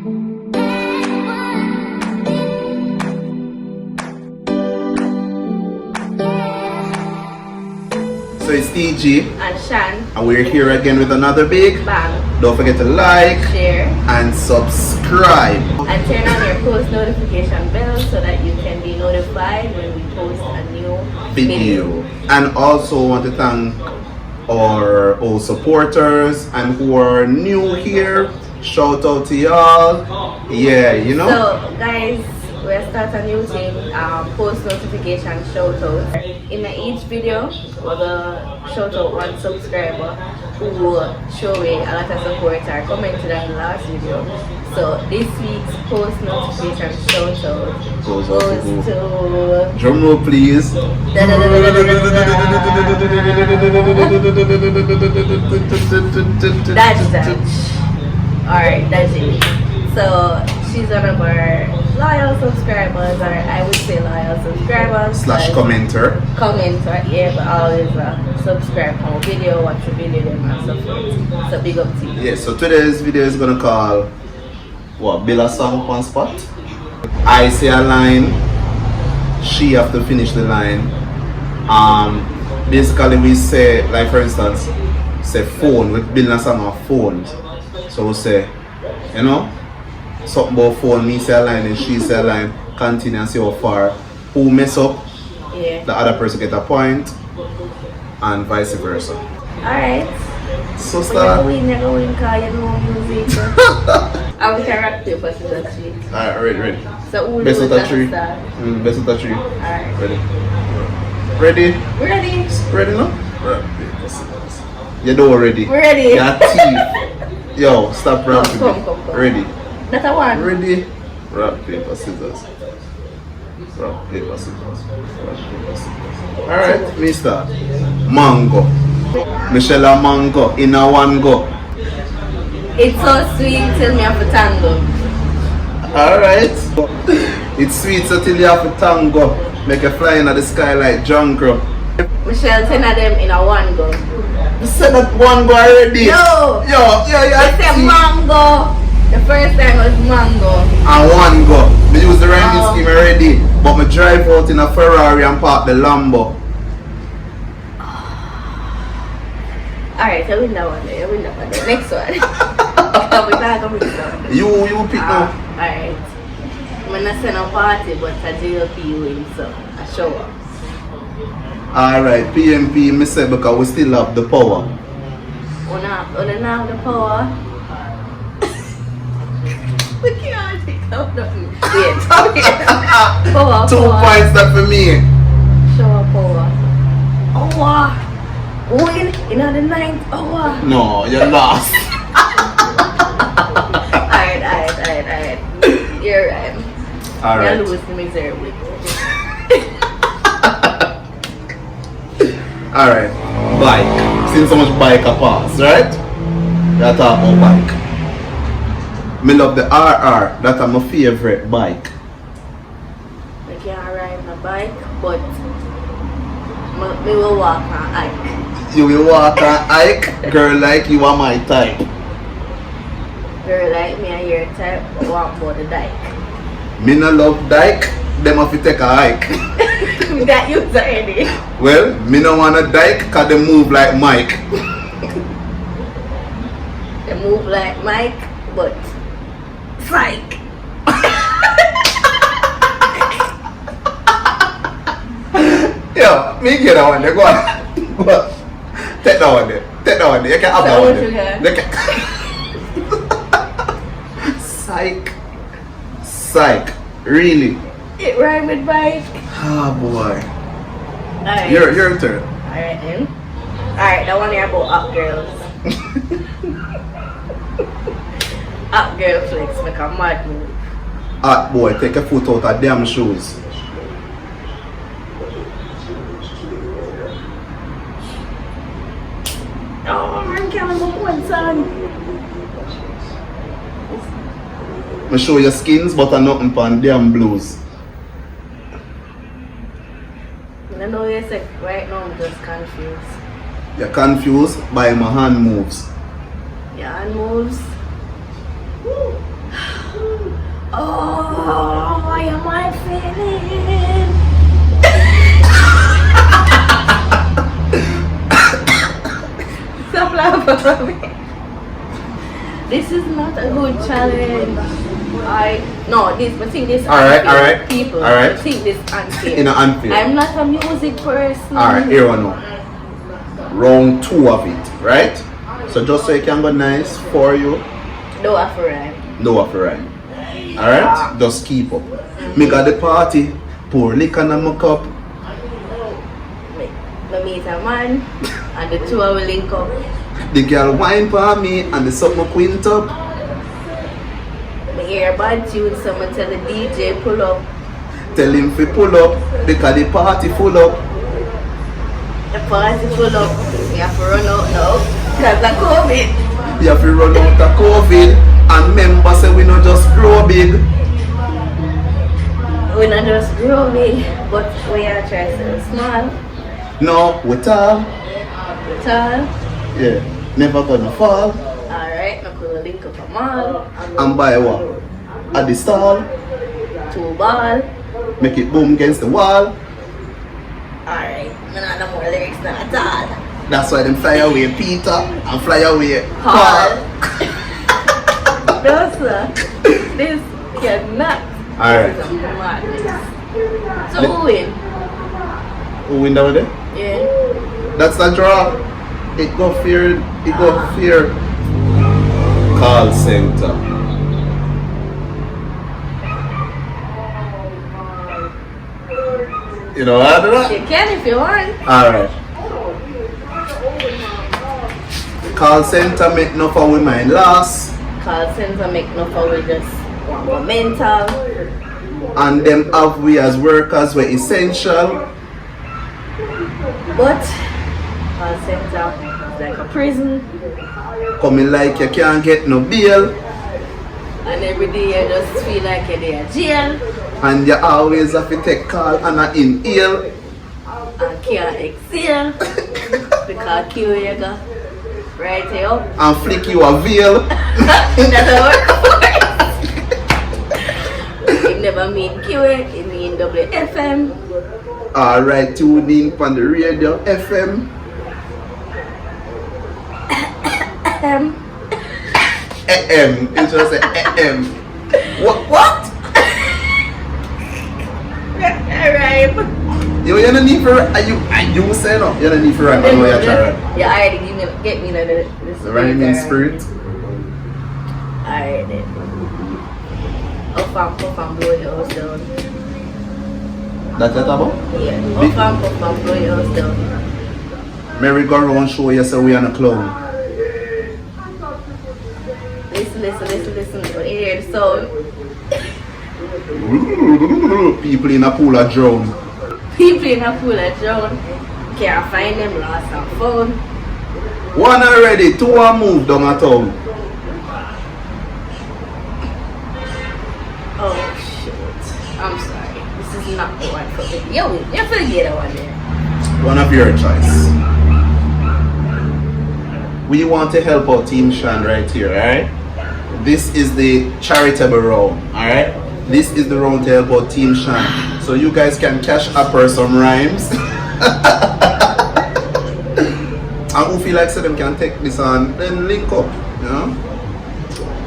So it's TG and Shan. and we're here again with another big Bang. Don't forget to like, share, and subscribe. and turn on your post notification bell so that you can be notified when we post a new video. And also want to thank our old supporters and who are new here. Shout out to y'all. Yeah, you know. So guys, we'll start a new thing, post notification shout out. In each video, we'll shout out one subscriber who show me a lot of support or commented on the last video. So this week's post notification shout out goes to drum roll please. Dash. Alright, that's it. So she's one of our loyal subscribers, or I would say loyal subscribers / commenter. Commenter, yeah, but always subscribe to our video, watch the video, them and support. So big up to you. Yeah, so today's video is gonna call what? Build a song on spot. I say a line, she have to finish the line. Basically we say, like for instance, say phone, we build a song on phone. So we say, you know, something about phone, me say a line and she say a line, continue and see how far. Who mess up, Yeah. the other person get a point, and vice versa. Alright. So We're start. never win cause you know music. I will rock paper scissors sheet. Alright, ready. So who Best knows of the tree. start? Best of the tree. Alright. Ready? We're ready. Ready now? You know already. We're ready. Your teeth. Yo, stop rapping. Come. Ready? That's a one. Ready? Rock, paper, scissors. Rock, paper, scissors. Rock, paper, scissors. Alright, me start. Mango. Michelle a mango in a one go. It's so sweet till me have a tango. Alright. It's sweet so till you have a tango. Make you fly in the sky like Jungle. Michelle, 10 of them in a one go. You said that one go already. No. Yo, I said mango. The first time was mango. And one go. Me use the rhyming scheme already. But me drive out in a Ferrari and park the Lambo. Alright, I win that one there. Next one. You pick now. Alright. I'm not saying a party, but a JLP win, so a show up. Alright, PMP, me say because we still have the power. When I have the power. We can't pick up nothing. Wait. Power. 2 points that for me. Show up power. Oh, win in the ninth. Oh, No, you lost. alright. You're right. Alright. You lose miserably. Alright. Bike. Since so much bike a pass, right? That talk about bike. Me love the RR. That's my favorite bike. I can't ride my bike, but me will walk and hike. You will walk and hike, girl like you are my type. Girl like me and your type walk by the dike. Me no love dike, them have to take a hike. That you already. Well, me no want a dike cause they move like Mike. They move like Mike, but psych. Yo, me get that one there, go on. Go on. Take that one there. You can have that So one what you there. Psych. Really? It rhyme with bike. Ah boy. Alright. Your turn. Alright then. Alright, that one here about up girls. Up girl flex, make a mad move. Ah boy, take a foot out of damn shoes. Oh, I'm counting my one son. Me show your skins, but I nothing pan damn blues. I know you said right now I'm just confused. You're confused by my hand moves. Your hand moves. Oh, why am I feeling? Stop laughing. This is not a good challenge. I think this Alright, unfair. alright, People alright. think this unfair. In an unfair. I'm not a music person. Alright, here we know. Round 2 of it, right? So just so you can go nice for you, No affair. no offer right. Alright? Just keep up. Me got the party, pour liquor in my cup. Me meet a man and the two will link up. The girl wine for me and the suck my quint up. Me hear a bad tune, someone tell the DJ pull up. Tell him to pull up because the party full up. The party full up. We have to run out now. Because of COVID. You have to run out of COVID and remember say we not just grow big. We not just grow big, but we are trying to small. No, we tall. Tall. Yeah, never gonna fall. Alright, I could link up a mall. And buy what? At the stall. 2 ball. Make it boom against the wall. Alright, I don't know more lyrics than at all. That's why them fly away Peter and fly away Paul. No sir, this cannot. Alright. This is a madness. So who win? Who win that day? Yeah. That's the draw. It go fear. It go fear. Call center. You know how to do that? You can if you want. Alright. Call center make no for with my loss. Call center make no for we just want more mental. And them have we as workers were essential. But call center is like a prison. Coming like you can't get no bail. And every day you just feel like you're in jail. And you always have to take call and a inhale. And can't exhale. Because kill you go right here up. And flick you a veil. That's how it works. You never mean QA, you mean WFM. Alright, tune in on the radio FM. It's just a AM. What? Alright. You don't need for are you say no? You don't need for rhyme. I know you're trying. Yeah, already get me the The rhyming spirit. Alright then. Puff and blow your house down. That's what about? Yeah, puff and blow your house down. Merry go around show you say we are a clown. Listen. When you hear the sound. People in a pool of drown. People in a pool of drown. Can't find them lost and found. One already, 2 are moved down a town. Oh shit. I'm sorry. This is not the one for me. You forget the one there. One of your choice. We want to help out Team Shan right here, alright? This is the charitable round, alright? This is the round to help out Team Shan. So you guys can cash up her some rhymes. And who feel like so them can take this on, then link up, you know?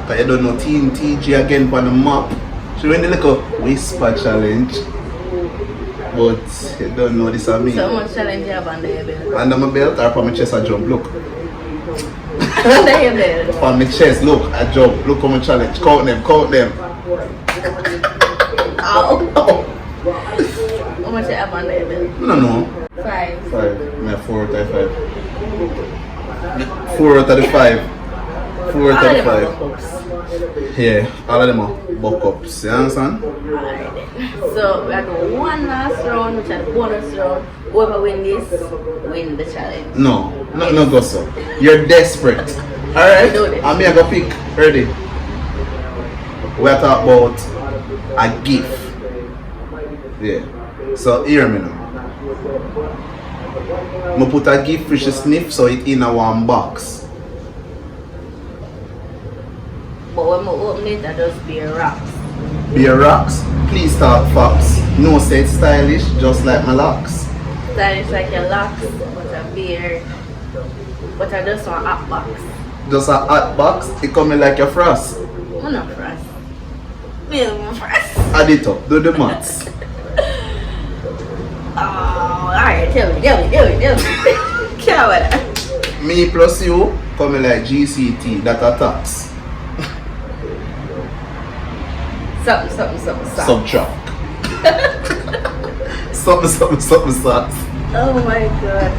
Because you don't know Team TG again on the map. She win the little whisper challenge. But you don't know this on me. So much challenge you have under your belt. Under my belt or from my chest I jump, look. Under your belt. On my chest, look, I jump, look on my challenge. Count them. Ow. How much you have under your belt? I don't know. 5. 5. I have 4 out of 5. 4 out of the 5. 4 All out of of them are 5. books. Yeah, all of them are buck ups. You understand? Alright then. So we are doing one last round, which is the bonus round. Whoever win this, win the challenge. No go so. You're desperate. Alright? Do this. I'm here go pick. Ready? We're talking about a gift. Yeah. So hear me now. I put a gift for she sniff so it in a one box. But when I open it, I just be rocks. Beer rocks, please talk facts. No say it's stylish, just like my locks. Stylish like your locks, but a beard. But I just want hot box. Just a hot box, it coming like your frost. I'm not frost. Me no frost. Add it up, do the maths. Oh, alright, tell me. Can't with that. Me plus you coming like GCT, that a tax. Something. Subtract. something sauce. Oh my god.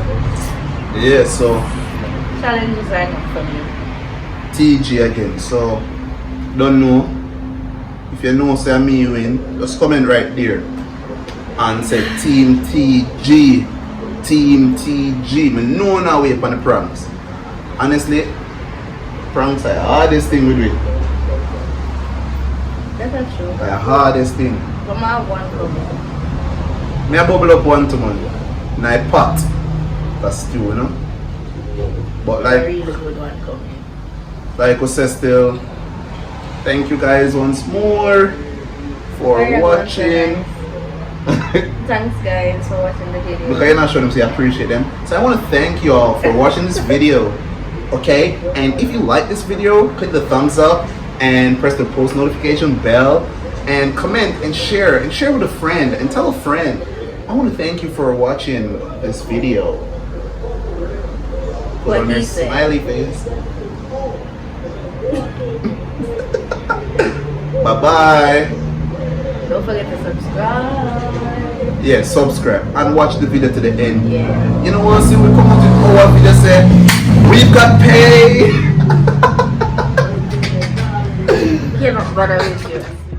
Yeah, so Challenges are not for me. TG again. So don't know. If you know say me win, just comment right there and say Team TG. Team TG. Me know now way upon the pranks. Honestly, pranks are the hardest thing we do. That's not true. The hardest thing. Come on, one coming. Me a bubble up one to man. Night pot. That's stew, you know. But A like really good one coming. I say still, thank you guys once more for Very good, watching. Thanks guys for watching the video. Because you're not showing them, so I appreciate them. So I want to thank you all for watching this video. Okay? And if you like this video, click the thumbs up and press the post notification bell and comment and share with a friend and tell a friend. I want to thank you for watching this video. Put What on your he said. smiley face. Bye bye. Don't forget to subscribe. Yeah, subscribe and watch the video to the end. Yeah. You know what? See, we come out with our video say, we've got paid. Cannot bother with you.